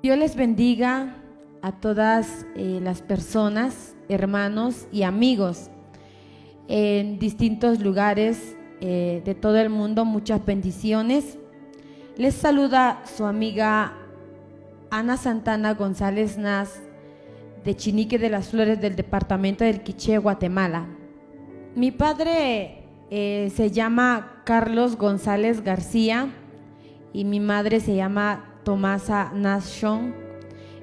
Dios les bendiga a todas las personas, hermanos y amigos en distintos lugares de todo el mundo. Muchas bendiciones. Les saluda su amiga Ana Santana González Naz, de Chinique de las Flores, del departamento del Quiché, Guatemala. Mi padre se llama Carlos González García y mi madre se llama Tomasa Nashon.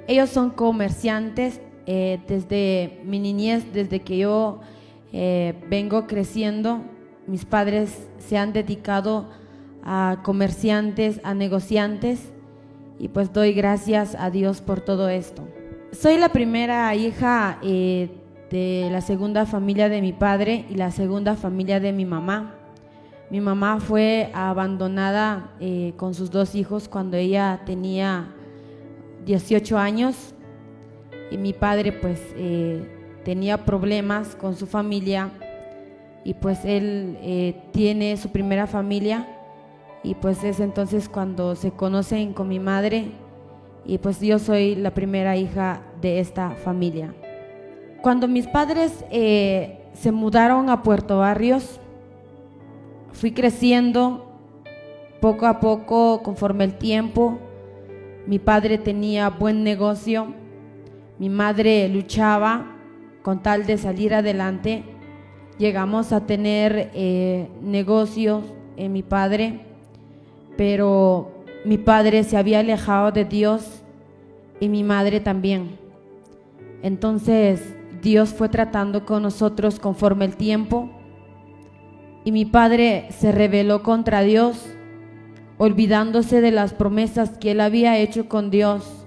Ellos son comerciantes desde mi niñez, desde que yo vengo creciendo. Mis padres se han dedicado a comerciantes, a negociantes, y pues doy gracias a Dios por todo esto. Soy la primera hija de la segunda familia de mi padre y la segunda familia de mi mamá. Mi mamá fue abandonada con sus dos hijos cuando ella tenía 18 años, y mi padre pues tenía problemas con su familia, y pues él tiene su primera familia, y pues es entonces cuando se conocen con mi madre, y pues yo soy la primera hija de esta familia. Cuando mis padres se mudaron a Puerto Barrios, fui creciendo poco a poco conforme el tiempo. Mi padre tenía buen negocio, mi madre luchaba con tal de salir adelante. Llegamos a tener negocios en mi padre, pero mi padre se había alejado de Dios y mi madre también. Entonces Dios fue tratando con nosotros conforme el tiempo, y mi padre se rebeló contra Dios, olvidándose de las promesas que él había hecho con Dios.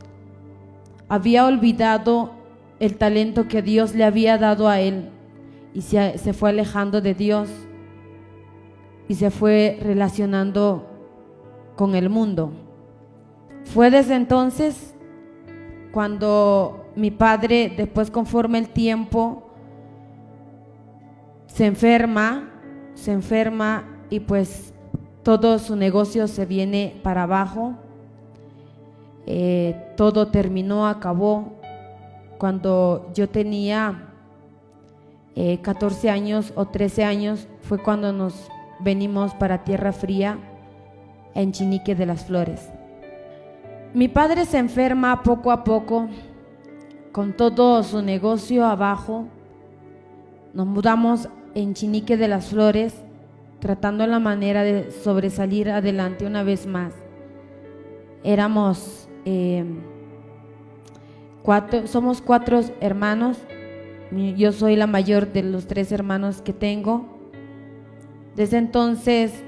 Había olvidado el talento que Dios le había dado a él, y se fue alejando de Dios y se fue relacionando con el mundo. Fue desde entonces cuando mi padre, después conforme el tiempo, se enferma, y pues todo su negocio se viene para abajo. Todo terminó, acabó cuando yo tenía 14 años o 13 años. Fue cuando nos venimos para Tierra Fría, en Chinique de las Flores. Mi padre se enferma poco a poco, con todo su negocio abajo. Nos mudamos en Chinique de las Flores, tratando la manera de sobresalir adelante una vez más. Éramos somos 4 hermanos. Yo soy la mayor de los 3 hermanos que tengo. Desde entonces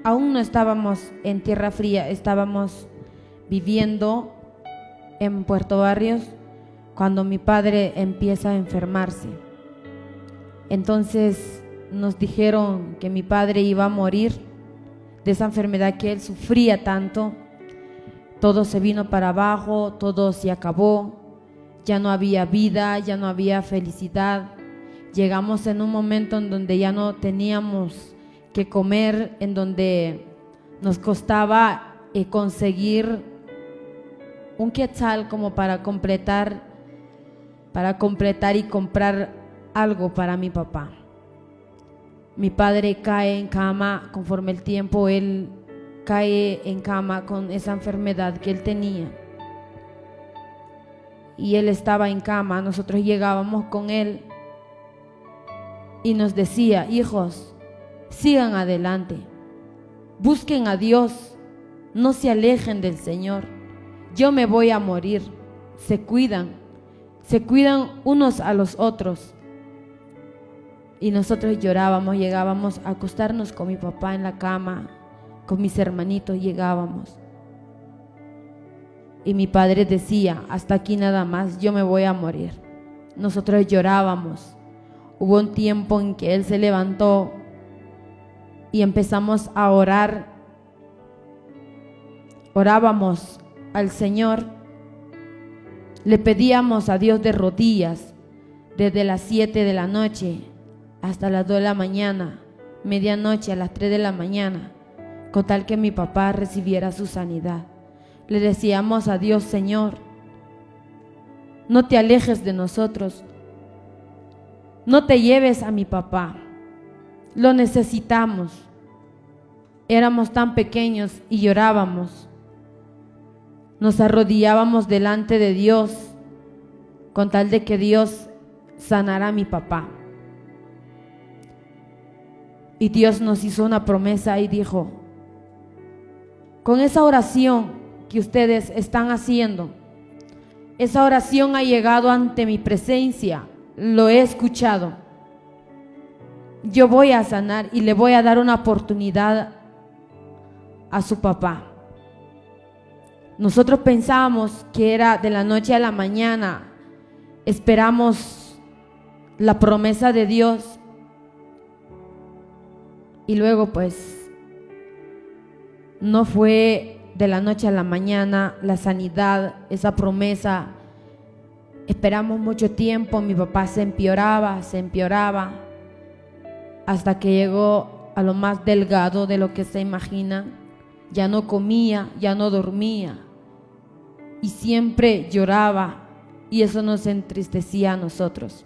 aún no estábamos en Tierra Fría, estábamos viviendo en Puerto Barrios cuando mi padre empieza a enfermarse. Entonces nos dijeron que mi padre iba a morir de esa enfermedad que él sufría tanto. Todo se vino para abajo, todo se acabó, ya no había vida, ya no había felicidad. Llegamos en un momento en donde ya no teníamos que comer, en donde nos costaba conseguir un quetzal como para completar y comprar algo para mi papá. Mi padre cae en cama. Conforme el tiempo, él cae en cama con esa enfermedad que él tenía, y él estaba en cama. Nosotros llegábamos con él y nos decía: hijos, sigan adelante, busquen a Dios, no se alejen del Señor, yo me voy a morir. Se cuidan unos a los otros. Y nosotros llorábamos. Llegábamos a acostarnos con mi papá en la cama, con mis hermanitos llegábamos, y mi padre decía: hasta aquí nada más, yo me voy a morir. Nosotros llorábamos. Hubo un tiempo en que él se levantó y empezamos a orar. Orábamos al Señor, le pedíamos a Dios de rodillas desde las 7 de la noche hasta las 2 de la mañana, medianoche, a las 3 de la mañana, con tal que mi papá recibiera su sanidad. le decíamos a Dios: Señor, no te alejes de nosotros, no te lleves a mi papá, lo necesitamos. Éramos tan pequeños y llorábamos. Nos arrodillábamos delante de Dios con tal de que Dios sanara a mi papá. Y Dios nos hizo una promesa y dijo: con esa oración que ustedes están haciendo, esa oración ha llegado ante mi presencia, lo he escuchado. Yo voy a sanar y le voy a dar una oportunidad a su papá. Nosotros pensábamos que era de la noche a la mañana. Esperamos la promesa de Dios y luego pues no fue de la noche a la mañana la sanidad, esa promesa. Esperamos mucho tiempo, mi papá se empeoraba, hasta que llegó a lo más delgado de lo que se imagina. Ya no comía, ya no dormía y siempre lloraba, y eso nos entristecía a nosotros.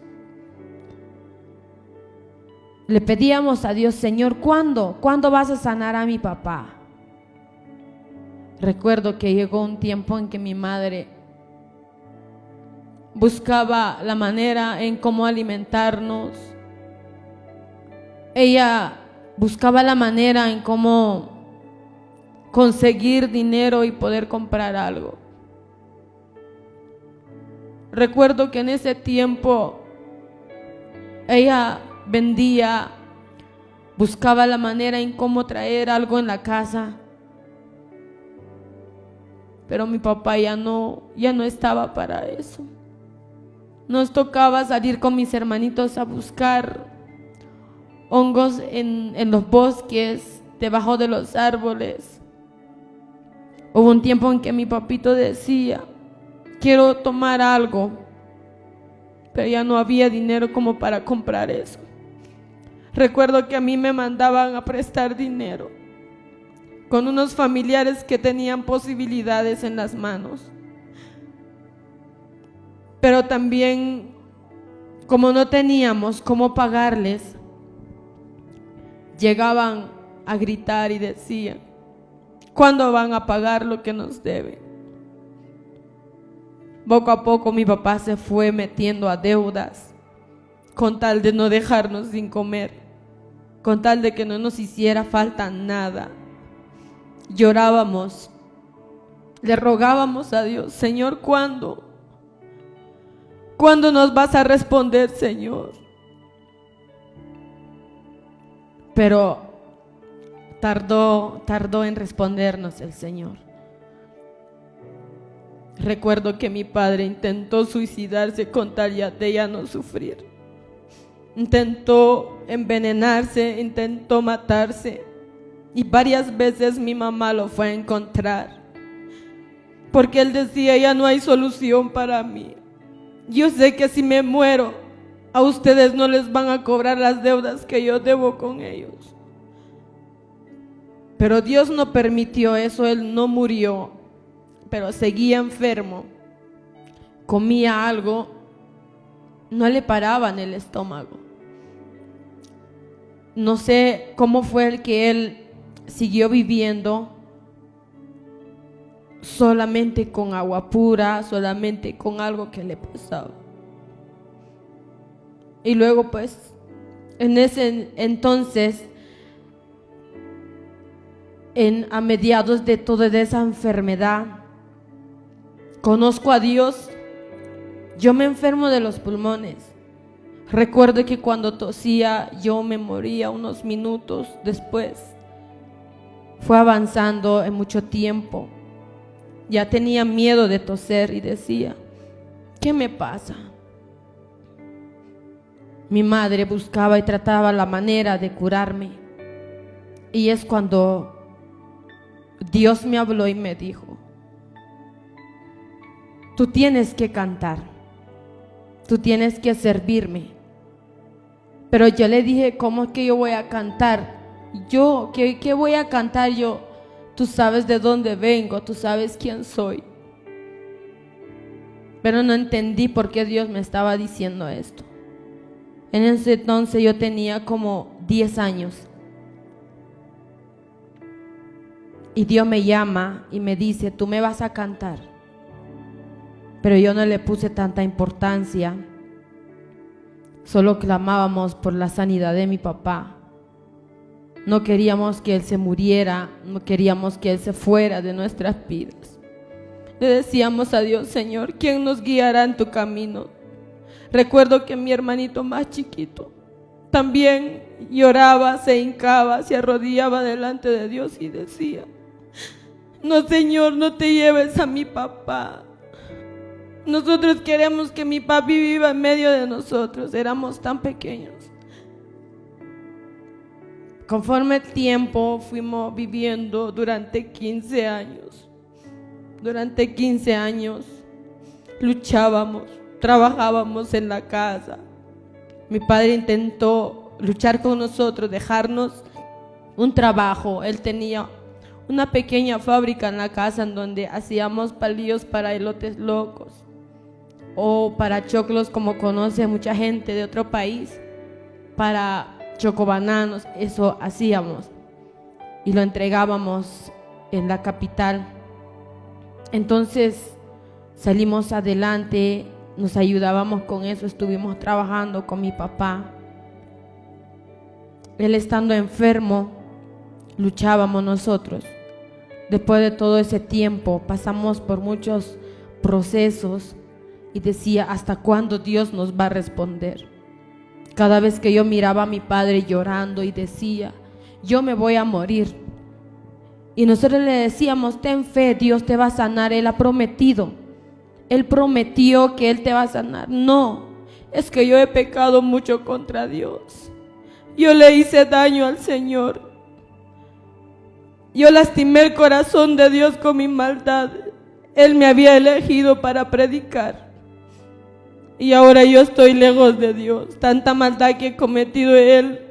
Le pedíamos a Dios: Señor, ¿cuándo vas a sanar a mi papá? Recuerdo que llegó un tiempo en que mi madre buscaba la manera en cómo alimentarnos. Ella buscaba la manera en cómo conseguir dinero y poder comprar algo. Recuerdo que en ese tiempo ella vendía, buscaba la manera en cómo traer algo en la casa, pero mi papá ya no estaba para eso. Nos tocaba salir con mis hermanitos a buscar hongos en los bosques, debajo de los árboles. Hubo un tiempo en que mi papito decía: quiero tomar algo, pero ya no había dinero como para comprar eso. Recuerdo que a mí me mandaban a prestar dinero con unos familiares que tenían posibilidades en las manos, pero también, como no teníamos cómo pagarles, llegaban a gritar y decían: ¿cuándo van a pagar lo que nos deben? Poco a poco mi papá se fue metiendo a deudas con tal de no dejarnos sin comer, con tal de que no nos hiciera falta nada. Llorábamos, le rogábamos a Dios: Señor, ¿cuándo nos vas a responder, Señor? Pero tardó en respondernos el Señor. Recuerdo que mi padre intentó suicidarse con tal de ya no sufrir. Intentó envenenarse, intentó matarse, y varias veces mi mamá lo fue a encontrar, porque él decía: ya no hay solución para mí. Yo sé que si me muero, a ustedes no les van a cobrar las deudas que yo debo con ellos. Pero Dios no permitió eso. Él no murió, pero seguía enfermo. Comía algo, no le paraba en el estómago. No sé cómo fue el que él siguió viviendo solamente con agua pura, solamente con algo que le pasaba. Y luego pues en ese entonces, a mediados de toda esa enfermedad, conozco a Dios. Yo me enfermo de los pulmones. Recuerdo que cuando tosía yo me moría unos minutos después. Fue avanzando en mucho tiempo. Ya tenía miedo de toser y decía: ¿qué me pasa? Mi madre buscaba y trataba la manera de curarme. Y es cuando Dios me habló y me dijo: tú tienes que cantar, tú tienes que servirme. Pero yo le dije: ¿cómo es que yo voy a cantar? ¿Qué voy a cantar yo? tú sabes de dónde vengo, tú sabes quién soy. Pero no entendí por qué Dios me estaba diciendo esto. En ese entonces yo tenía como 10 años. Y Dios me llama y me dice, tú me vas a cantar. Pero yo no le puse tanta importancia. Solo clamábamos por la sanidad de mi papá. No queríamos que él se muriera, no queríamos que él se fuera de nuestras vidas. Le decíamos a Dios, Señor, ¿quién nos guiará en tu camino? Recuerdo que mi hermanito más chiquito también lloraba, se hincaba, se arrodillaba delante de Dios y decía, no, Señor, no te lleves a mi papá. Nosotros queremos que mi papi viva en medio de nosotros, éramos tan pequeños. Conforme el tiempo fuimos viviendo durante 15 años. Durante 15 años luchábamos, trabajábamos en la casa. Mi padre intentó luchar con nosotros, dejarnos un trabajo. Él tenía una pequeña fábrica en la casa en donde hacíamos palillos para elotes locos o para choclos, como conoce mucha gente de otro país, para chocobananos. Eso hacíamos y lo entregábamos en la capital. Entonces salimos adelante, nos ayudábamos con eso, estuvimos trabajando con mi papá. Él estando enfermo, luchábamos nosotros. Después de todo ese tiempo pasamos por muchos procesos y decía, ¿hasta cuándo Dios nos va a responder? Cada vez que yo miraba a mi padre llorando y decía, yo me voy a morir. Y nosotros le decíamos, ten fe, Dios te va a sanar, Él ha prometido. Él prometió que Él te va a sanar. No, es que yo he pecado mucho contra Dios. Yo le hice daño al Señor. Yo lastimé el corazón de Dios con mi maldad. Él me había elegido para predicar. Y ahora yo estoy lejos de Dios. Tanta maldad que he cometido, Él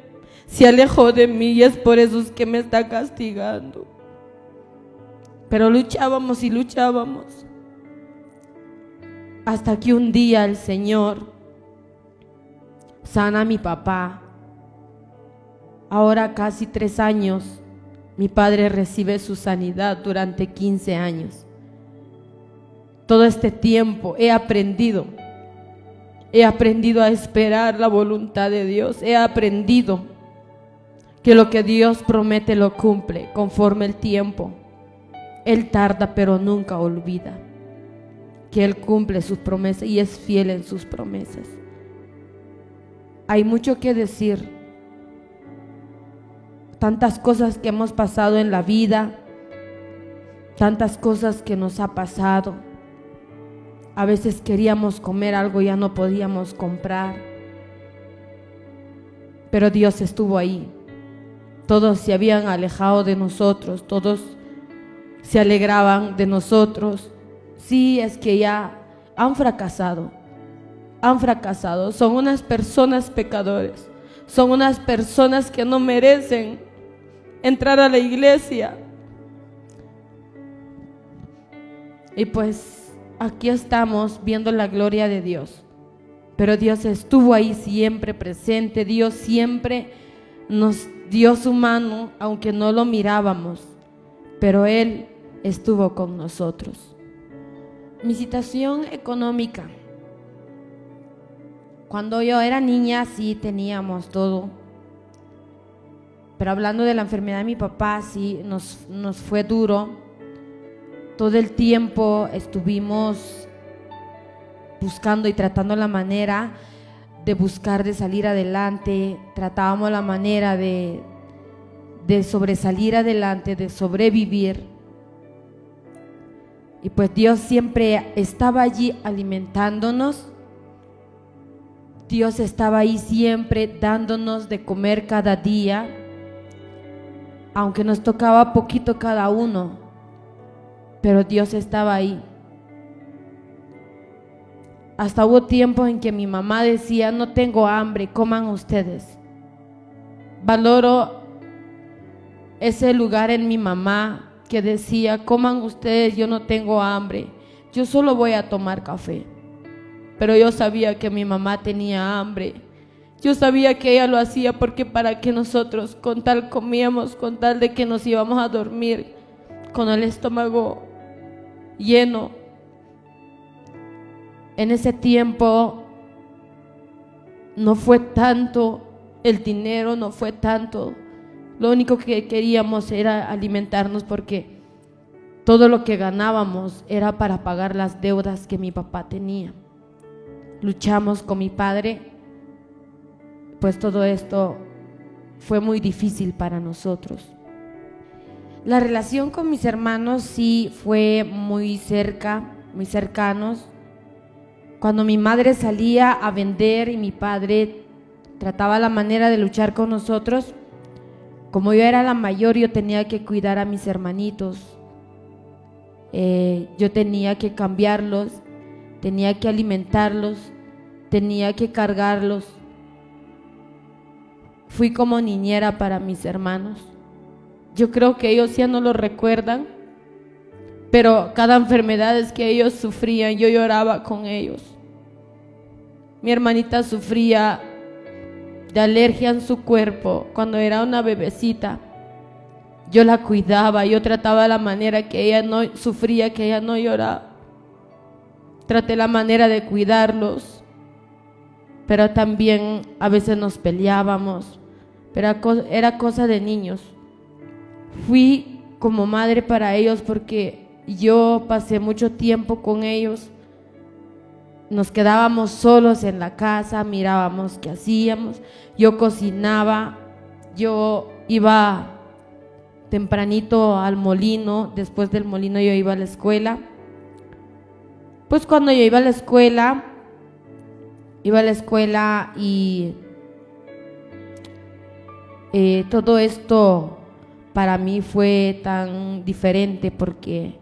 se alejó de mí y es por eso que me está castigando. Pero luchábamos y luchábamos. Hasta que un día el Señor sana a mi papá. Ahora casi 3 años, mi padre recibe su sanidad durante 15 años. Todo este tiempo he aprendido a esperar la voluntad de Dios. He aprendido que lo que Dios promete lo cumple conforme el tiempo. Él tarda pero nunca olvida que Él cumple sus promesas y es fiel en sus promesas. Hay mucho que decir, tantas cosas que hemos pasado en la vida, tantas cosas que nos ha pasado. A veces queríamos comer algo, ya no podíamos comprar, pero Dios estuvo ahí. Todos se habían alejado de nosotros, todos se alegraban de nosotros. Sí, es que ya han fracasado, son unas personas pecadores, son unas personas que no merecen entrar a la iglesia. Y pues aquí estamos viendo la gloria de Dios, pero Dios estuvo ahí siempre presente. Dios siempre nos dio su mano, aunque no lo mirábamos, pero Él estuvo con nosotros. Mi situación económica, cuando yo era niña sí teníamos todo, pero hablando de la enfermedad de mi papá, sí nos fue duro. Todo el tiempo estuvimos buscando y tratando la manera de buscar de salir adelante. Tratábamos la manera de sobresalir adelante, de sobrevivir. Y pues Dios siempre estaba allí alimentándonos. Dios estaba ahí siempre dándonos de comer cada día, aunque nos tocaba poquito cada uno, pero Dios estaba ahí. Hasta hubo tiempo en que mi mamá decía, no tengo hambre, coman ustedes. Valoro ese lugar en mi mamá, que decía: coman ustedes, yo no tengo hambre, yo solo voy a tomar café. Pero yo sabía que mi mamá tenía hambre. Yo sabía que ella lo hacía porque para que nosotros con tal comíamos, con tal de que nos íbamos a dormir con el estómago lleno. En ese tiempo no fue tanto el dinero, no fue tanto. Lo único que queríamos era alimentarnos, porque todo lo que ganábamos era para pagar las deudas que mi papá tenía. Luchamos con mi padre, pues todo esto fue muy difícil para nosotros. La relación con mis hermanos sí fue muy cercanos. Cuando mi madre salía a vender y mi padre trataba la manera de luchar con nosotros, como yo era la mayor, yo tenía que cuidar a mis hermanitos. Yo tenía que cambiarlos, tenía que alimentarlos, tenía que cargarlos. Fui como niñera para mis hermanos. Yo creo que ellos ya no lo recuerdan, pero cada enfermedad que ellos sufrían, yo lloraba con ellos. Mi hermanita sufría de alergia en su cuerpo cuando era una bebecita. Yo la cuidaba, yo trataba la manera que ella no sufría, que ella no lloraba. Traté la manera de cuidarlos, pero también a veces nos peleábamos, pero era cosa de niños. Fui como madre para ellos porque yo pasé mucho tiempo con ellos. Nos quedábamos solos en la casa, mirábamos qué hacíamos. Yo cocinaba, yo iba tempranito al molino, después del molino yo iba a la escuela. Pues cuando yo iba a la escuela y todo esto para mí fue tan diferente porque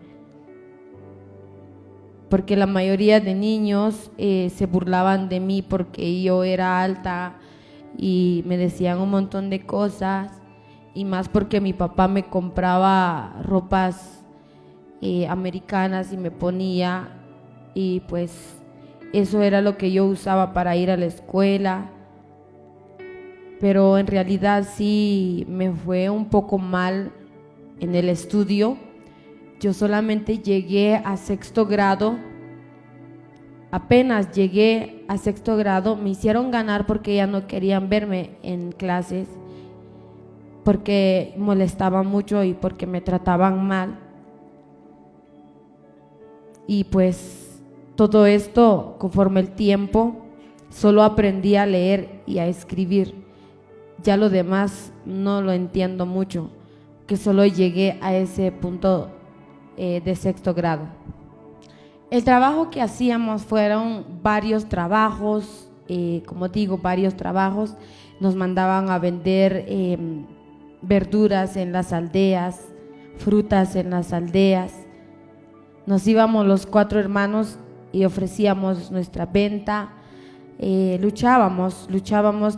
la mayoría de niños se burlaban de mí porque yo era alta y me decían un montón de cosas, y más porque mi papá me compraba ropas americanas y me ponía, y pues eso era lo que yo usaba para ir a la escuela. Pero en realidad sí me fue un poco mal en el estudio. Yo solamente llegué a sexto grado. Apenas llegué a sexto grado, me hicieron ganar porque ya no querían verme en clases, porque molestaban mucho y porque me trataban mal. Y pues todo esto, conforme el tiempo, solo aprendí a leer y a escribir. Ya lo demás no lo entiendo mucho, que solo llegué a ese punto de sexto grado. El trabajo que hacíamos fueron varios trabajos, como digo, varios trabajos. Nos mandaban a vender verduras en las aldeas, frutas en las aldeas. Nos íbamos los 4 hermanos y ofrecíamos nuestra venta. Luchábamos,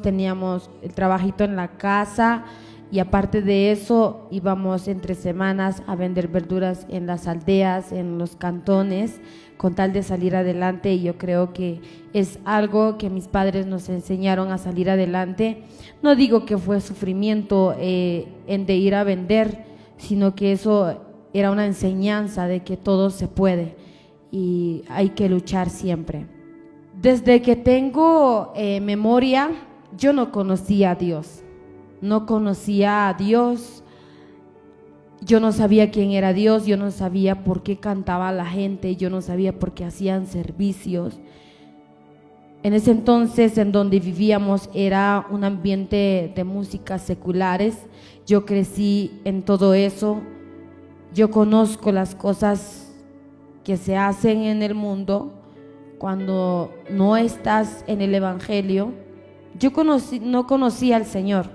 teníamos el trabajito en la casa, y aparte de eso íbamos entre semanas a vender verduras en las aldeas, en los cantones, con tal de salir adelante. Y yo creo que es algo que mis padres nos enseñaron a salir adelante. No digo que fue sufrimiento en de ir a vender, sino que eso era una enseñanza de que todo se puede y hay que luchar siempre. Desde que tengo memoria, yo no conocía a Dios. Yo no sabía quién era Dios, yo no sabía por qué cantaba la gente, yo no sabía por qué hacían servicios. En ese entonces, en donde vivíamos, era un ambiente de músicas seculares. Yo crecí en todo eso. Yo conozco las cosas que se hacen en el mundo cuando no estás en el Evangelio. Yo no conocía al Señor,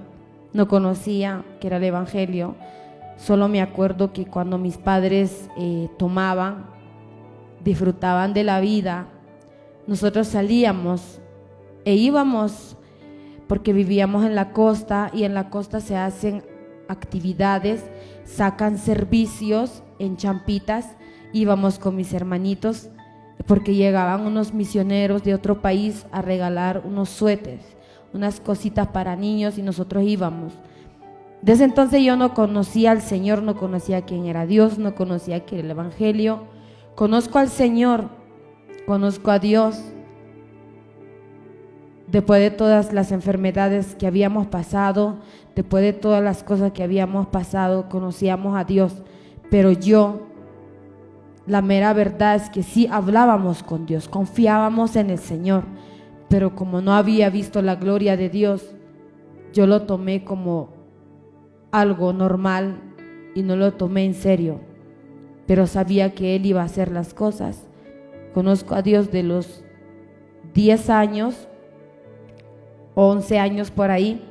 no conocía que era el Evangelio. Solo me acuerdo que cuando mis padres tomaban, disfrutaban de la vida, nosotros salíamos e íbamos, porque vivíamos en la costa, y en la costa se hacen actividades, sacan servicios en Champitas. Íbamos con mis hermanitos porque llegaban unos misioneros de otro país a regalar unos suéteres, unas cositas para niños, y nosotros íbamos. Desde entonces yo no conocía al Señor, no conocía quién era Dios, no conocía qué era el Evangelio. Conozco al Señor, conozco a Dios. Después de todas las enfermedades que habíamos pasado, después de todas las cosas que habíamos pasado, conocíamos a Dios. Pero la mera verdad es que sí hablábamos con Dios, confiábamos en el Señor. Pero como no había visto la gloria de Dios, yo lo tomé como algo normal y no lo tomé en serio. Pero sabía que Él iba a hacer las cosas. Conozco a Dios de los 10 años, 11 años por ahí,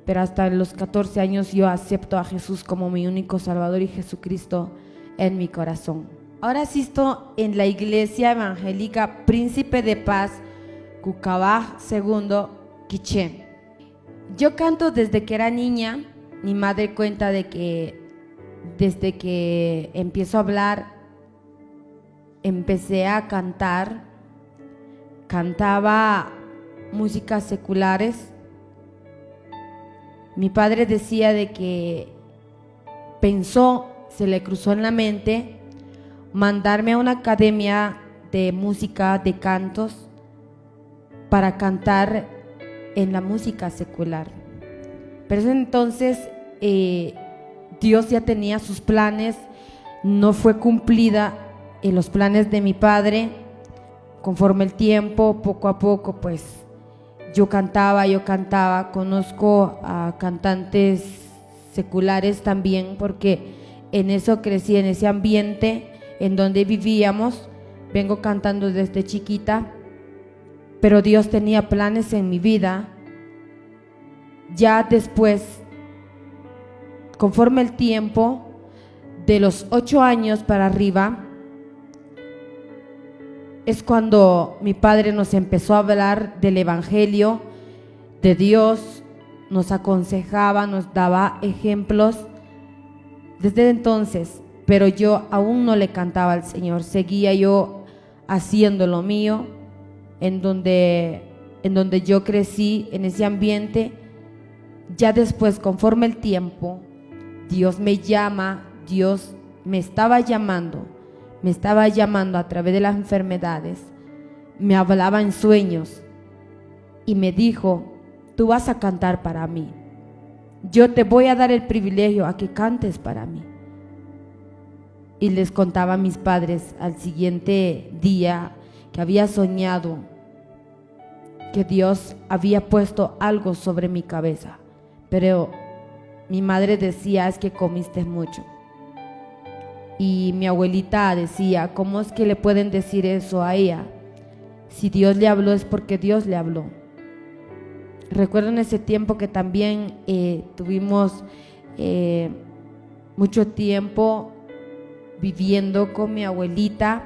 pero hasta los 14 años yo acepto a Jesús como mi único Salvador y Jesucristo en mi corazón. Ahora asisto en la Iglesia Evangélica Príncipe de Paz, Cucabaj II, Quiché. Yo canto desde que era niña. Mi madre cuenta de que desde que empiezo a hablar, empecé a cantar. Cantaba músicas seculares. Mi padre decía de que se le cruzó en la mente mandarme a una academia de música, de cantos, para cantar en la música secular. Pero entonces Dios ya tenía sus planes, no fue cumplida en los planes de mi padre. Conforme el tiempo, poco a poco, pues yo cantaba, conozco a cantantes seculares también, porque en eso crecí, en ese ambiente en donde vivíamos. Vengo cantando desde chiquita, pero Dios tenía planes en mi vida. Ya después, conforme el tiempo, de los 8 años para arriba, es cuando mi padre nos empezó a hablar del Evangelio, de Dios, nos aconsejaba, nos daba ejemplos. Desde entonces, pero yo aún no le cantaba al Señor, seguía yo haciendo lo mío, en donde yo crecí, en ese ambiente. Ya después, conforme el tiempo, Dios me llama, Dios me estaba llamando a través de las enfermedades, me hablaba en sueños y me dijo: tú vas a cantar para mí, yo te voy a dar el privilegio a que cantes para mí. Y les contaba a mis padres al siguiente día que había soñado que Dios había puesto algo sobre mi cabeza, pero mi madre decía: es que comiste mucho. Y mi abuelita decía: ¿cómo es que le pueden decir eso a ella? Si Dios le habló es porque Dios le habló. Recuerdo en ese tiempo que también tuvimos mucho tiempo viviendo con mi abuelita,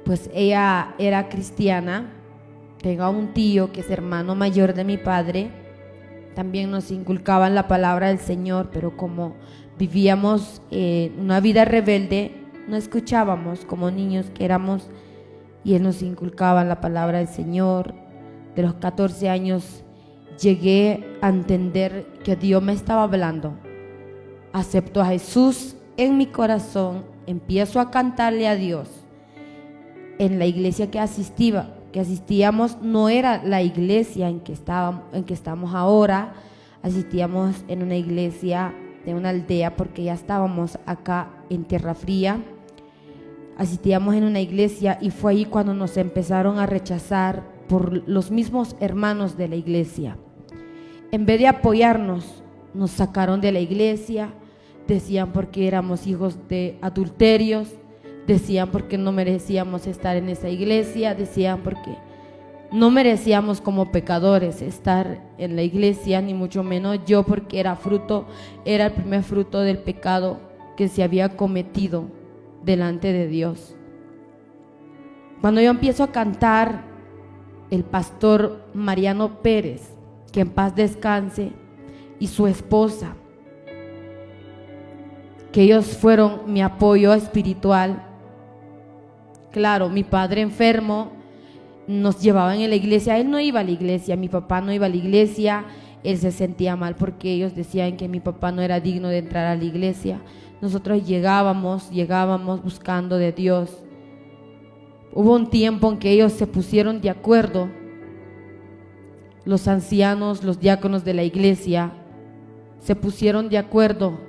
pues ella era cristiana. Tengo un tío que es hermano mayor de mi padre, también nos inculcaban la palabra del Señor, pero como vivíamos una vida rebelde, no escuchábamos como niños que éramos, y él nos inculcaba la palabra del Señor. De los 14 años llegué a entender que Dios me estaba hablando. Acepto a Jesús en mi corazón, empiezo a cantarle a Dios. En la iglesia que asistíamos no era la iglesia en que estamos ahora. Asistíamos en una iglesia de una aldea, porque ya estábamos acá en Tierra Fría. Asistíamos en una iglesia y fue ahí cuando nos empezaron a rechazar por los mismos hermanos de la iglesia. En vez de apoyarnos, nos sacaron de la iglesia. Decían porque éramos hijos de adulterios, decían porque no merecíamos estar en esa iglesia, decían porque no merecíamos como pecadores estar en la iglesia, ni mucho menos yo, porque era el primer fruto del pecado que se había cometido delante de Dios. Cuando yo empiezo a cantar, el pastor Mariano Pérez, que en paz descanse, y su esposa que ellos fueron mi apoyo espiritual. Claro, mi padre enfermo nos llevaban en la iglesia, él no iba a la iglesia, mi papá no iba a la iglesia, él se sentía mal porque ellos decían que mi papá no era digno de entrar a la iglesia. Nosotros llegábamos buscando de Dios. Hubo un tiempo en que ellos se pusieron de acuerdo, los ancianos, los diáconos de la iglesia, se pusieron de acuerdo.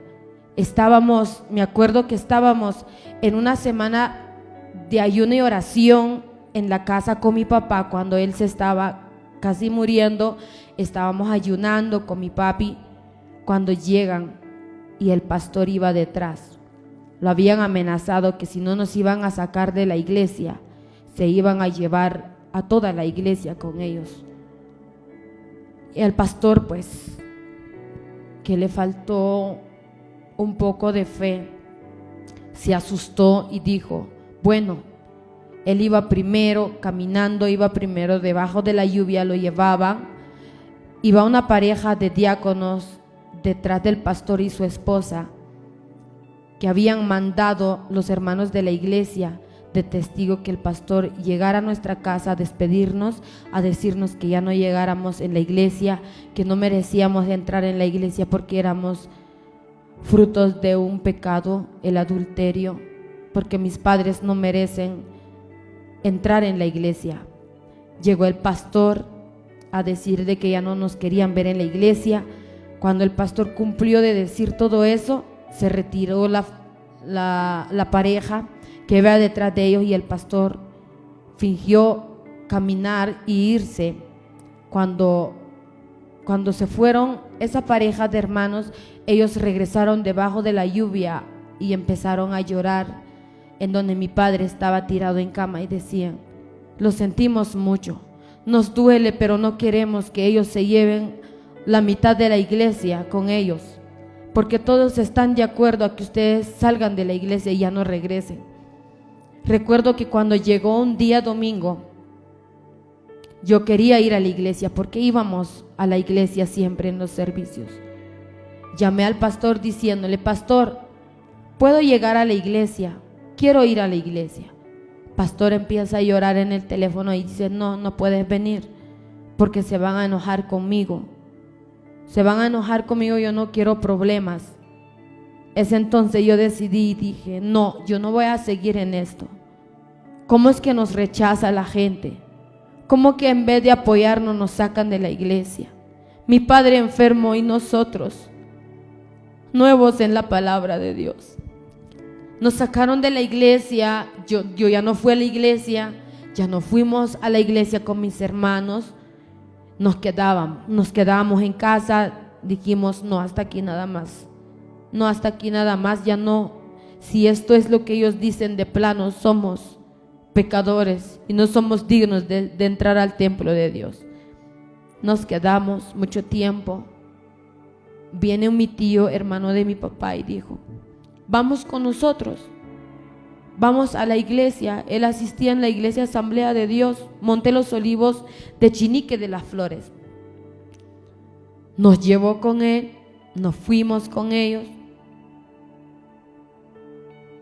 Me acuerdo que estábamos en una semana de ayuno y oración en la casa con mi papá cuando él se estaba casi muriendo. Estábamos ayunando con mi papi cuando llegan y el pastor iba detrás. Lo habían amenazado que si no nos iban a sacar de la iglesia, se iban a llevar a toda la iglesia con ellos. Y el pastor, pues, que le faltó un poco de fe, se asustó y dijo, bueno, él iba primero caminando, iba primero debajo de la lluvia, lo llevaban, iba una pareja de diáconos detrás del pastor y su esposa, que habían mandado los hermanos de la iglesia de testigo que el pastor llegara a nuestra casa a despedirnos, a decirnos que ya no llegáramos en la iglesia, que no merecíamos entrar en la iglesia porque éramos frutos de un pecado, el adulterio, porque mis padres no merecen entrar en la iglesia. Llegó el pastor a decir de que ya no nos querían ver en la iglesia. Cuando el pastor cumplió de decir todo eso, se retiró la pareja que iba detrás de ellos y el pastor fingió caminar y irse. Cuando se fueron esa pareja de hermanos, ellos regresaron debajo de la lluvia y empezaron a llorar, en donde mi padre estaba tirado en cama y decían, lo sentimos mucho, nos duele, pero no queremos que ellos se lleven la mitad de la iglesia con ellos, porque todos están de acuerdo a que ustedes salgan de la iglesia y ya no regresen. Recuerdo que cuando llegó un día domingo, yo quería ir a la iglesia porque íbamos a la iglesia siempre en los servicios. Llamé al pastor diciéndole, pastor, ¿puedo llegar a la iglesia? Quiero ir a la iglesia. Pastor empieza a llorar en el teléfono y dice, no puedes venir porque se van a enojar conmigo. Se van a enojar conmigo, yo no quiero problemas. Es entonces yo decidí y dije, no, yo no voy a seguir en esto. ¿Cómo es que nos rechaza la gente? ¿Cómo que en vez de apoyarnos nos sacan de la iglesia? Mi padre enfermo y nosotros, nuevos en la palabra de Dios. Nos sacaron de la iglesia, yo ya no fui a la iglesia, ya no fuimos a la iglesia con mis hermanos, nos quedábamos en casa, dijimos, no, hasta aquí nada más. No, hasta aquí nada más, ya no. Si esto es lo que ellos dicen de plano, somos pecadores y no somos dignos de entrar al templo de Dios. Nos quedamos mucho tiempo. Viene mi tío, hermano de mi papá, y dijo, vamos con nosotros, vamos a la iglesia. Él asistía en la iglesia Asamblea de Dios, Monte Los Olivos de Chinique de las Flores. Nos llevó con él, nos fuimos con ellos.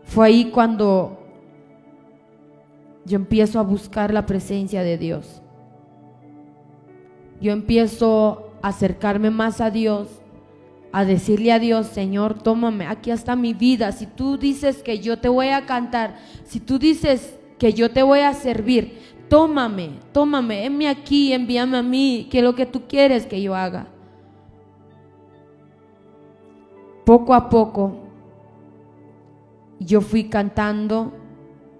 Fue ahí cuando yo empiezo a buscar la presencia de Dios. Yo empiezo a acercarme más a Dios, a decirle a Dios, Señor, tómame, aquí está mi vida. Si tú dices que yo te voy a cantar, si tú dices que yo te voy a servir, tómame, heme aquí, envíame a mí, que es lo que tú quieres que yo haga. Poco a poco yo fui cantando,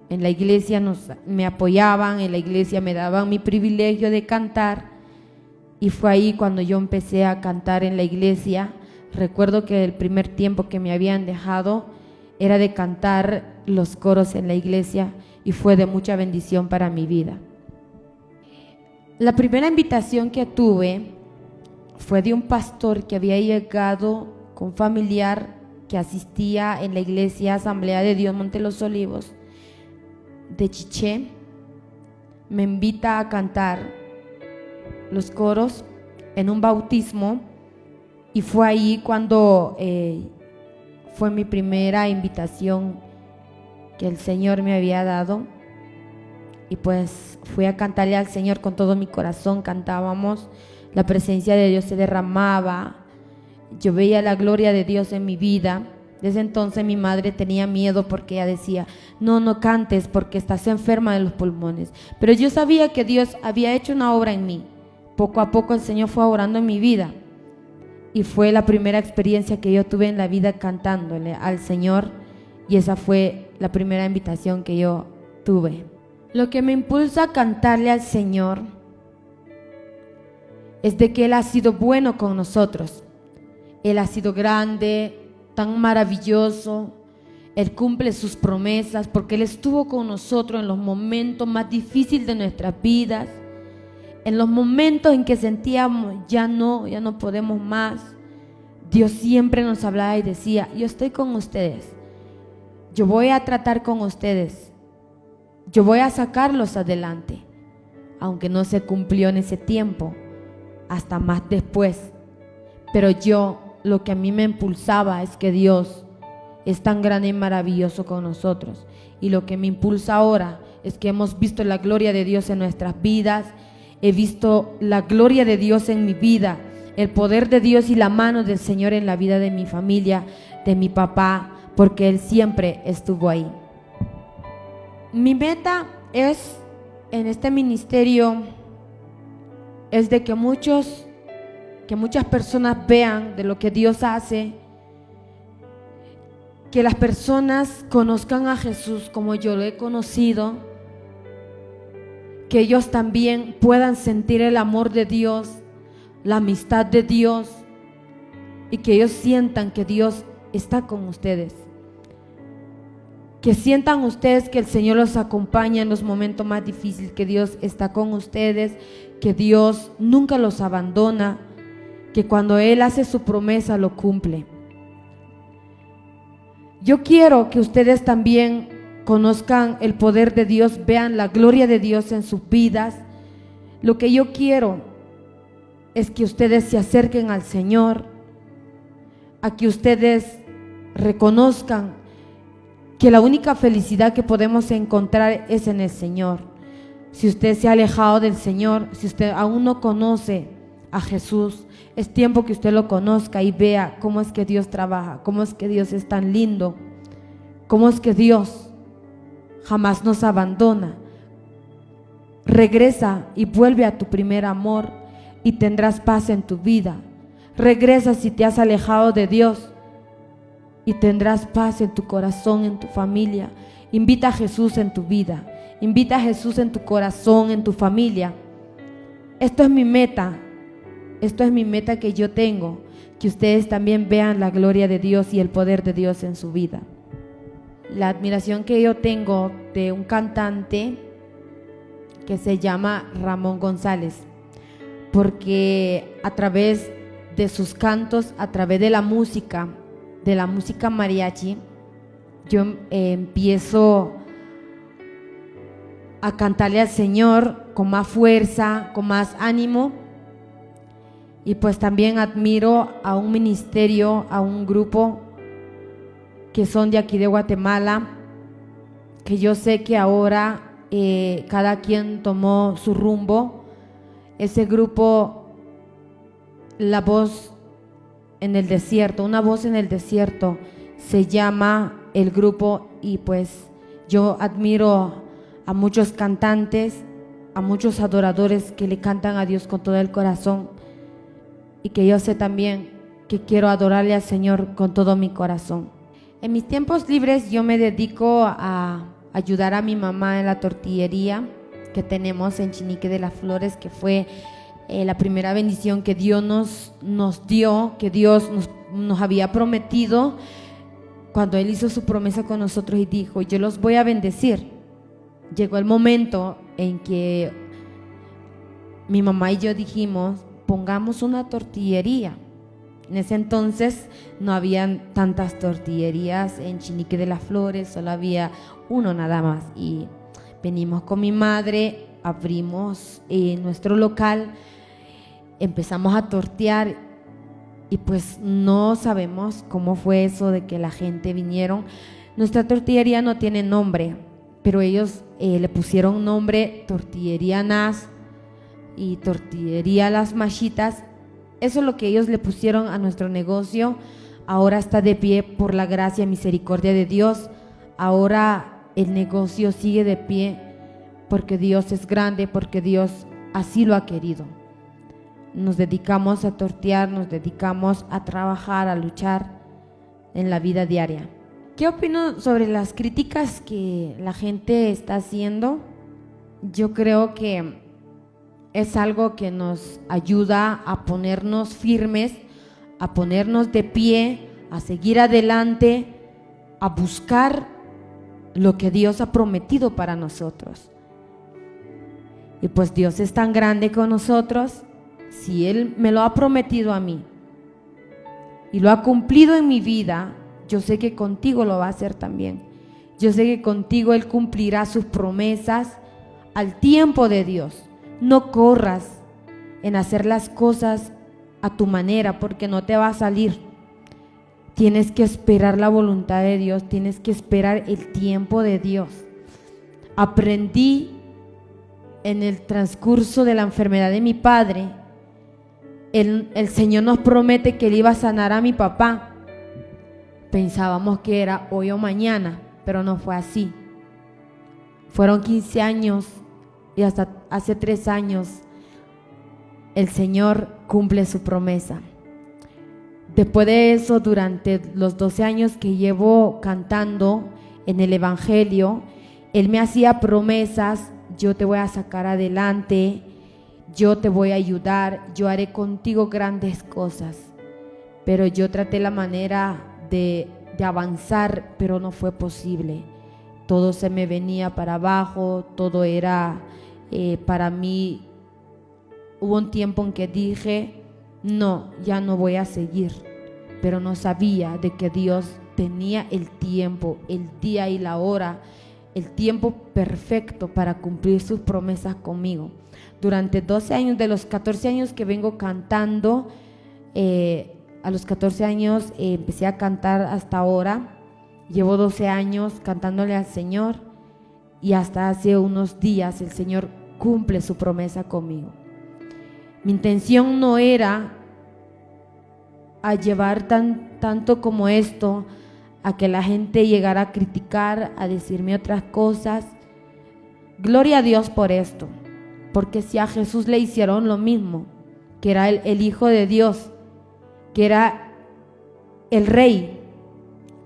en la iglesia me apoyaban, en la iglesia me daban mi privilegio de cantar, y fue ahí cuando yo empecé a cantar en la iglesia. Recuerdo que el primer tiempo que me habían dejado era de cantar los coros en la iglesia y fue de mucha bendición para mi vida. La primera invitación que tuve fue de un pastor que había llegado con familiar que asistía en la iglesia Asamblea de Dios Monte Los Olivos de Chiché. Me invita a cantar los coros en un bautismo y fue ahí cuando fue mi primera invitación que el Señor me había dado. Y pues fui a cantarle al Señor con todo mi corazón, cantábamos, la presencia de Dios se derramaba, yo veía la gloria de Dios en mi vida. Desde entonces mi madre tenía miedo porque ella decía, no cantes porque estás enferma de los pulmones. Pero yo sabía que Dios había hecho una obra en mí. Poco a poco el Señor fue obrando en mi vida. Y fue la primera experiencia que yo tuve en la vida cantándole al Señor. Y esa fue la primera invitación que yo tuve. Lo que me impulsa a cantarle al Señor es de que Él ha sido bueno con nosotros. Él ha sido grande, tan maravilloso. Él cumple sus promesas porque Él estuvo con nosotros en los momentos más difíciles de nuestras vidas, en los momentos en que sentíamos ya no podemos más. Dios siempre nos hablaba y decía, yo estoy con ustedes, yo voy a tratar con ustedes, yo voy a sacarlos adelante, aunque no se cumplió en ese tiempo, hasta más después. Pero lo que a mí me impulsaba es que Dios es tan grande y maravilloso con nosotros. Y lo que me impulsa ahora es que hemos visto la gloria de Dios en nuestras vidas. He visto la gloria de Dios en mi vida, el poder de Dios y la mano del Señor en la vida de mi familia, de mi papá, porque Él siempre estuvo ahí. Mi meta es, en este ministerio, es de que muchas personas vean de lo que Dios hace, que las personas conozcan a Jesús como yo lo he conocido, que ellos también puedan sentir el amor de Dios, la amistad de Dios, y que ellos sientan que Dios está con ustedes. Que sientan ustedes que el Señor los acompaña en los momentos más difíciles, que Dios está con ustedes, que Dios nunca los abandona, que cuando Él hace su promesa lo cumple. Yo quiero que ustedes también conozcan el poder de Dios, vean la gloria de Dios en sus vidas. Lo que yo quiero es que ustedes se acerquen al Señor, a que ustedes reconozcan que la única felicidad que podemos encontrar es en el Señor. Si usted se ha alejado del Señor, si usted aún no conoce a Jesús, es tiempo que usted lo conozca y vea cómo es que Dios trabaja, cómo es que Dios es tan lindo, cómo es que Dios jamás nos abandona. Regresa y vuelve a tu primer amor y tendrás paz en tu vida. Regresa si te has alejado de Dios y tendrás paz en tu corazón, en tu familia. Invita a Jesús en tu vida, invita a Jesús en tu corazón, en tu familia. Esto es mi meta que yo tengo, que ustedes también vean la gloria de Dios y el poder de Dios en su vida. La admiración que yo tengo de un cantante que se llama Ramón González, porque a través de sus cantos, a través de la música mariachi, yo empiezo a cantarle al Señor con más fuerza, con más ánimo. Y pues también admiro a un ministerio, a un grupo que son de aquí de Guatemala, que yo sé que ahora cada quien tomó su rumbo. Ese grupo, La Voz en el Desierto, Una Voz en el Desierto, se llama el grupo. Y pues yo admiro a muchos cantantes, a muchos adoradores que le cantan a Dios con todo el corazón, y que yo sé también que quiero adorarle al Señor con todo mi corazón. En mis tiempos libres yo me dedico a ayudar a mi mamá en la tortillería que tenemos en Chinique de las Flores, que fue la primera bendición que Dios nos dio, que Dios nos había prometido cuando Él hizo su promesa con nosotros y dijo, yo los voy a bendecir. Llegó el momento en que mi mamá y yo dijimos, pongamos una tortillería. En ese entonces no habían tantas tortillerías en Chinique de las Flores, solo había uno nada más. Y venimos con mi madre, abrimos nuestro local, empezamos a tortear y pues no sabemos cómo fue eso de que la gente vinieron. Nuestra tortillería no tiene nombre, pero ellos le pusieron nombre Tortillería Nas y Tortillería Las Machitas. Eso es lo que ellos le pusieron a nuestro negocio. Ahora está de pie por la gracia y misericordia de Dios. Ahora el negocio sigue de pie porque Dios es grande, porque Dios así lo ha querido. Nos dedicamos a tortear, nos dedicamos a trabajar, a luchar en la vida diaria. ¿Qué opino sobre las críticas que la gente está haciendo? Yo creo que es algo que nos ayuda a ponernos firmes, a ponernos de pie, a seguir adelante, a buscar lo que Dios ha prometido para nosotros. Y pues Dios es tan grande con nosotros. Si Él me lo ha prometido a mí y lo ha cumplido en mi vida, yo sé que contigo lo va a hacer también. Yo sé que contigo Él cumplirá sus promesas al tiempo de Dios. No corras en hacer las cosas a tu manera porque no te va a salir. Tienes que esperar la voluntad de Dios, tienes que esperar el tiempo de Dios. Aprendí en el transcurso de la enfermedad de mi padre. El Señor nos promete que Él iba a sanar a mi papá. Pensábamos que era hoy o mañana, pero no fue así. Fueron 15 años y hasta hace 3 años el Señor cumple su promesa. Después de eso, durante los 12 años que llevo cantando en el Evangelio, Él me hacía promesas: yo te voy a sacar adelante, yo te voy a ayudar, yo haré contigo grandes cosas. Pero yo traté la manera de avanzar, pero no fue posible. Todo se me venía para abajo, todo era para mí. Hubo un tiempo en que dije, no, ya no voy a seguir, pero no sabía de que Dios tenía el tiempo, el día y la hora, el tiempo perfecto para cumplir sus promesas conmigo. Durante 12 años, de los 14 años que vengo cantando, a los 14 años empecé a cantar hasta ahora. Llevo 12 años cantándole al Señor y hasta hace unos días el Señor cumple su promesa conmigo. Mi intención no era a llevar tanto como esto, a que la gente llegara a criticar, a decirme otras cosas. Gloria a Dios por esto, porque si a Jesús le hicieron lo mismo, que era el Hijo de Dios, que era el Rey,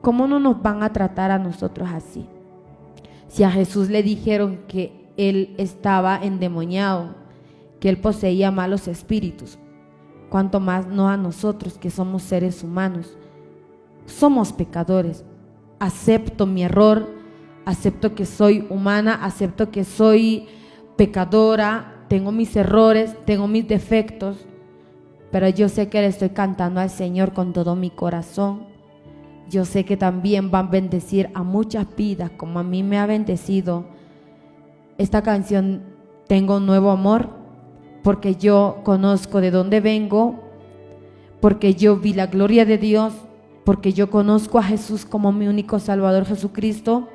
¿cómo no nos van a tratar a nosotros así? Si a Jesús le dijeron que Él estaba endemoniado, que Él poseía malos espíritus, cuánto más no a nosotros, que somos seres humanos, somos pecadores. Acepto mi error, acepto que soy humana, acepto que soy pecadora, tengo mis errores, tengo mis defectos, pero yo sé que le estoy cantando al Señor con todo mi corazón. Yo sé que también van a bendecir a muchas vidas como a mí me ha bendecido esta canción. Tengo un nuevo amor, porque yo conozco de dónde vengo, porque yo vi la gloria de Dios, porque yo conozco a Jesús como mi único Salvador, Jesucristo.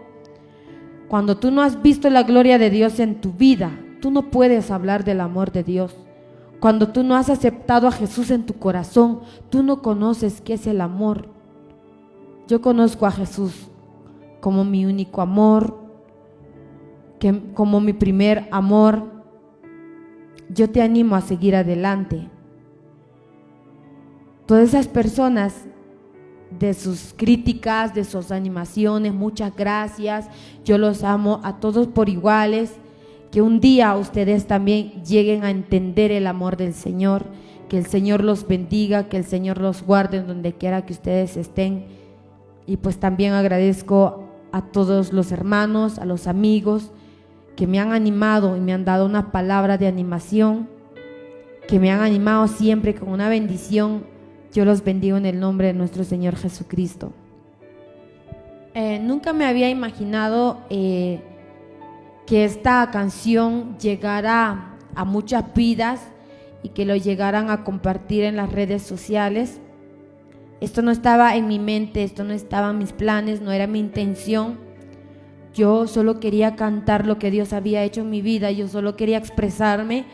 Cuando tú no has visto la gloria de Dios en tu vida, tú no puedes hablar del amor de Dios. Cuando tú no has aceptado a Jesús en tu corazón, tú no conoces qué es el amor. Yo conozco a Jesús como mi único amor, como mi primer amor. Yo te animo a seguir adelante. Todas esas personas, de sus críticas, de sus animaciones, muchas gracias. Yo los amo a todos por iguales. Que un día ustedes también lleguen a entender el amor del Señor. Que el Señor los bendiga, que el Señor los guarde en donde quiera que ustedes estén. Y pues también agradezco a todos los hermanos, a los amigos que me han animado y me han dado una palabra de animación, que me han animado siempre con una bendición. Yo los bendigo en el nombre de nuestro Señor Jesucristo. Nunca me había imaginado que esta canción llegara a muchas vidas y que lo llegaran a compartir en las redes sociales. Esto no estaba en mi mente, esto no estaba en mis planes, no era mi intención. Yo solo quería cantar lo que Dios había hecho en mi vida, yo solo quería expresarme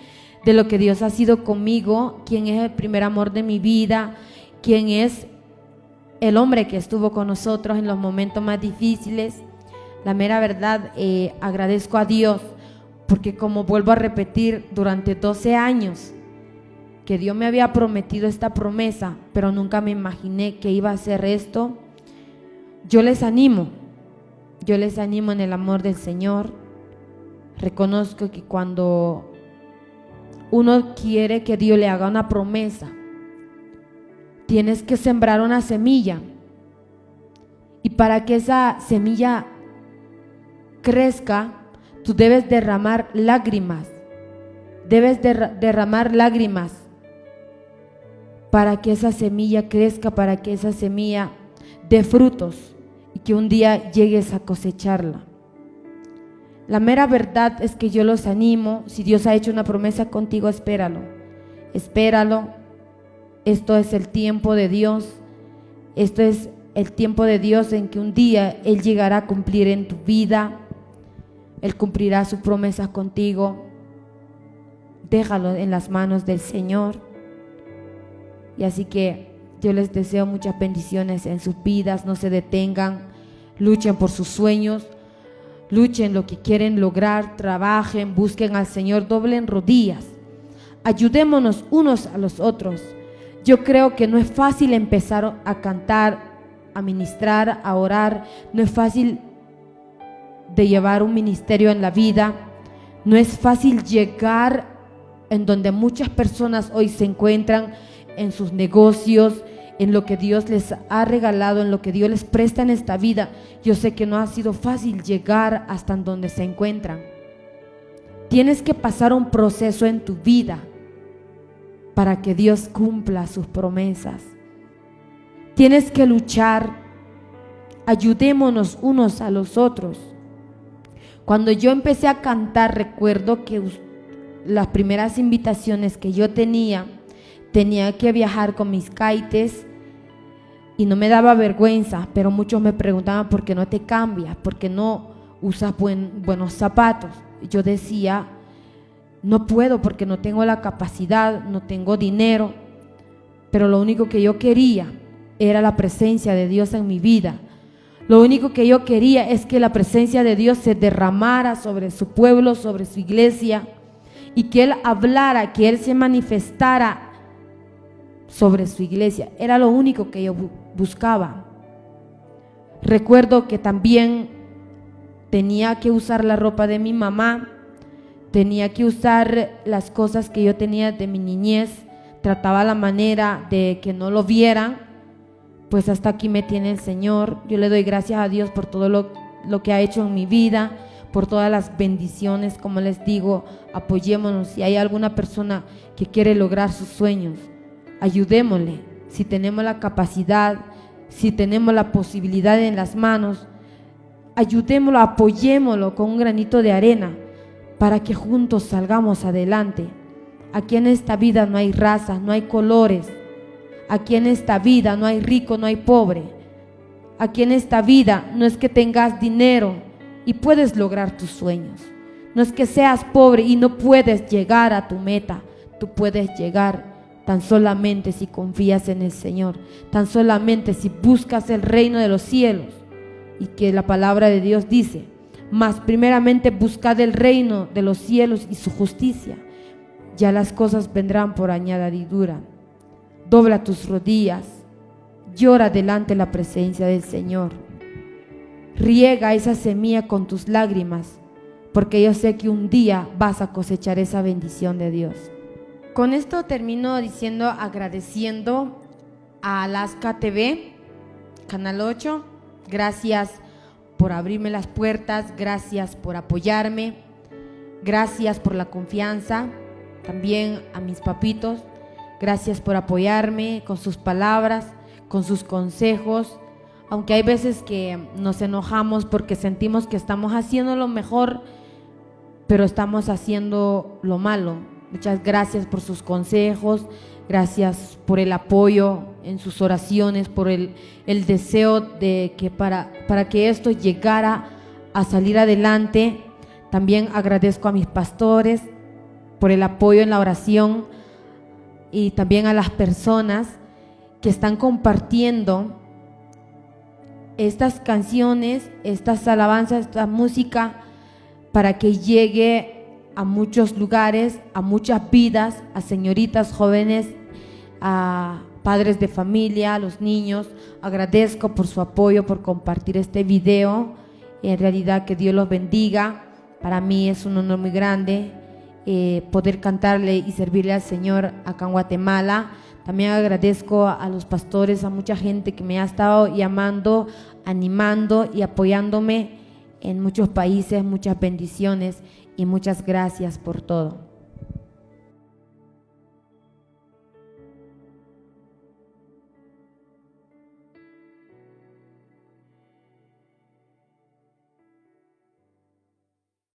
de lo que Dios ha sido conmigo, quién es el primer amor de mi vida, quién es el hombre que estuvo con nosotros en los momentos más difíciles. La mera verdad, agradezco a Dios porque, como vuelvo a repetir, durante 12 años que Dios me había prometido esta promesa, pero nunca me imaginé que iba a hacer esto. Yo les animo en el amor del Señor. Reconozco que cuando uno quiere que Dios le haga una promesa, tienes que sembrar una semilla, y para que esa semilla crezca, tú debes derramar lágrimas, derramar lágrimas para que esa semilla crezca, para que esa semilla dé frutos y que un día llegues a cosecharla. La mera verdad es que yo los animo. Si Dios ha hecho una promesa contigo, espéralo. Esto es el tiempo de Dios. Esto es el tiempo de Dios en que un día Él llegará a cumplir en tu vida. Él cumplirá sus promesas contigo. Déjalo en las manos del Señor. Y así que yo les deseo muchas bendiciones en sus vidas. No se detengan, luchen por sus sueños, luchen lo que quieren lograr, trabajen, busquen al Señor, doblen rodillas, ayudémonos unos a los otros. Yo creo que no es fácil empezar a cantar, a ministrar, a orar. No es fácil de llevar un ministerio en la vida. No es fácil llegar en donde muchas personas hoy se encuentran, en sus negocios, en lo que Dios les ha regalado, en lo que Dios les presta en esta vida. Yo sé que no ha sido fácil llegar hasta donde se encuentran. Tienes que pasar un proceso en tu vida para que Dios cumpla sus promesas. Tienes que luchar. Ayudémonos unos a los otros. Cuando yo empecé a cantar, recuerdo que las primeras invitaciones que yo tenía que viajar con mis caites, y no me daba vergüenza, pero muchos me preguntaban: ¿por qué no te cambias? ¿Por qué no usas buenos zapatos? Yo decía: no puedo, porque no tengo la capacidad, no tengo dinero. Pero lo único que yo quería era la presencia de Dios en mi vida. Lo único que yo quería es que la presencia de Dios se derramara sobre su pueblo, sobre su iglesia, y que Él hablara, que Él se manifestara sobre su iglesia. Era lo único que yo buscaba. Recuerdo que también tenía que usar la ropa de mi mamá, tenía que usar las cosas que yo tenía de mi niñez. Trataba la manera de que no lo vieran. Pues hasta aquí me tiene el Señor. Yo le doy gracias a Dios por todo lo que ha hecho en mi vida, por todas las bendiciones. Como les digo, apoyémonos. Si hay alguna persona que quiere lograr sus sueños, ayudémosle. Si tenemos la capacidad, si tenemos la posibilidad en las manos, ayudémoslo, apoyémoslo con un granito de arena para que juntos salgamos adelante. Aquí en esta vida no hay razas, no hay colores. Aquí en esta vida no hay rico, no hay pobre. Aquí en esta vida no es que tengas dinero y puedes lograr tus sueños. No es que seas pobre y no puedes llegar a tu meta. Tú puedes llegar tan solamente si confías en el Señor, tan solamente si buscas el reino de los cielos. Y que la palabra de Dios dice: mas primeramente buscad el reino de los cielos y su justicia, ya las cosas vendrán por añadidura. Dobla tus rodillas, llora delante de la presencia del Señor, riega esa semilla con tus lágrimas, porque yo sé que un día vas a cosechar esa bendición de Dios. Con esto termino diciendo, agradeciendo a Alaska TV, Canal 8, gracias por abrirme las puertas, gracias por apoyarme, gracias por la confianza. También a mis papitos, gracias por apoyarme con sus palabras, con sus consejos. Aunque hay veces que nos enojamos porque sentimos que estamos haciendo lo mejor, pero estamos haciendo lo malo. Muchas gracias por sus consejos, Gracias por el apoyo en sus oraciones, por el deseo de que para que esto llegara a salir adelante. También agradezco a mis pastores por el apoyo en la oración y también a las personas que están compartiendo estas canciones, estas alabanzas, esta música, para que llegue a muchos lugares, a muchas vidas, a señoritas jóvenes, a padres de familia, a los niños. Agradezco por su apoyo, por compartir este video. En realidad, que Dios los bendiga. Para mí es un honor muy grande poder cantarle y servirle al Señor acá en Guatemala. También agradezco a los pastores, a mucha gente que me ha estado llamando, animando y apoyándome en muchos países. Muchas bendiciones y muchas gracias por todo.